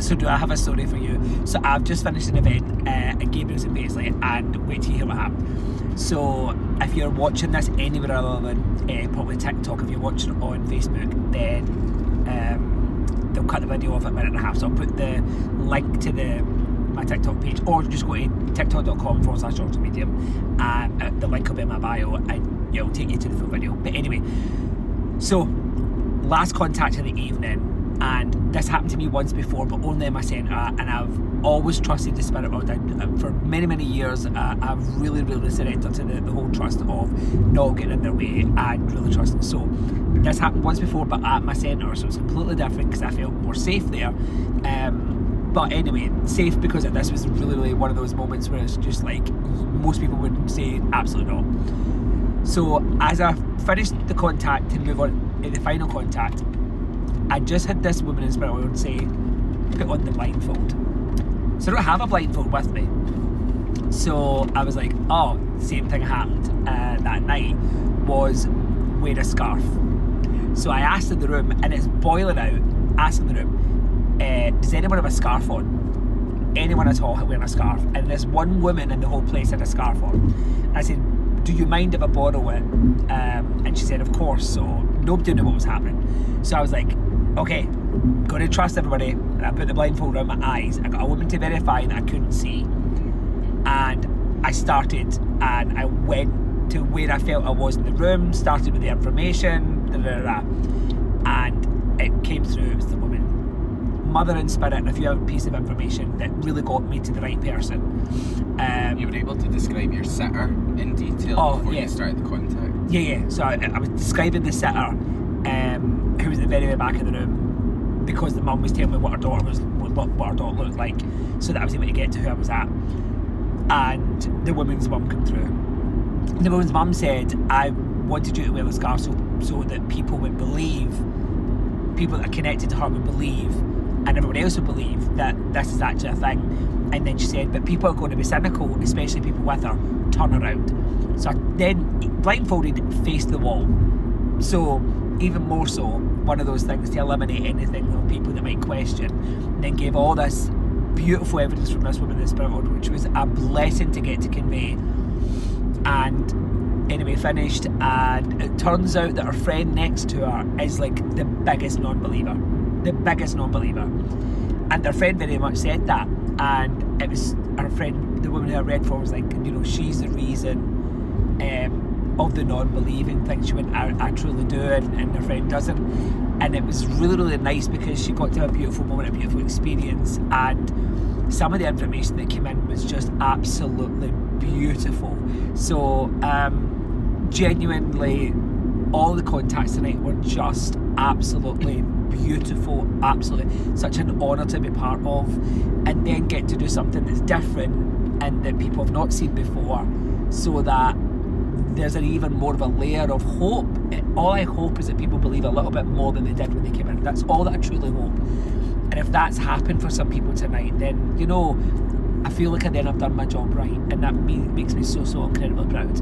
So do I have a story for you? So I've just finished an event at Gabriel's in Paisley, and wait till you hear what happened. So if you're watching this anywhere other than probably TikTok, if you're watching it on Facebook, then they'll cut the video off at a minute and a half. So I'll put the link to my TikTok page, or just go to tiktok.com/JordanMedium, and the link will be in my bio, and it'll take you to the full video. But anyway, so last contact of the evening. And this happened to me once before, but only in my centre, and I've always trusted the spirit world. For many, many years, I've really, really surrendered to the whole trust of not getting in their way and really trusting. So this happened once before, but at my centre, so it's completely different because I felt more safe there. But anyway, safe because this was really, really one of those moments where it's just like most people would say absolutely not. So as I finished the contact and move on to the final contact, I just had this woman in spirit world say, put on the blindfold. So I don't have a blindfold with me. So I was like, oh, same thing happened that night, was wear a scarf. So I asked in the room, and it's boiling out, asked in the room, does anyone have a scarf on? Anyone at all wearing a scarf? And this one woman in the whole place had a scarf on. And I said, do you mind if I borrow it? And she said, of course. So nobody knew what was happening. So I was like, okay, gonna trust everybody. And I put the blindfold around my eyes. I got a woman to verify that I couldn't see. And I started, and I went to where I felt I was in the room, started with the information, and it came through. It was the woman, mother in spirit, and a few other pieces of information that really got me to the right person. You were able to describe your sitter in detail before you started the contact? Yeah. So I was describing the sitter, who was at the very back of the room, because the mum was telling me what her daughter looked like, so that I was able to get to who I was at. And the woman's mum came through. The woman's mum said, I wanted you to wear the scarf so that people would believe, people that are connected to her would believe, and everybody else would believe that this is actually a thing. And then she said, but people are going to be cynical, especially people with her, turn around. So I then blindfolded, faced the wall. So even more so, one of those things to eliminate anything of people that might question, and then gave all this beautiful evidence from this woman in the spirit world, which was a blessing to get to convey. And anyway, finished, and it turns out that her friend next to her is like the biggest non-believer. And her friend very much said that, and it was her friend, the woman who I read for, was like, she's the reason of the non-believing thing. She went, I truly do, and her friend doesn't. And it was really, really nice because she got to have a beautiful moment, a beautiful experience, and some of the information that came in was just absolutely beautiful. So genuinely, all the contacts tonight were just absolutely beautiful, absolutely such an honour to be part of, and then get to do something that's different and that people have not seen before, so that there's an even more of a layer of hope. All I hope is that people believe a little bit more than they did when they came in. That's all that I truly hope. And if that's happened for some people tonight, then I feel like I've done my job right, and that makes me so incredibly proud.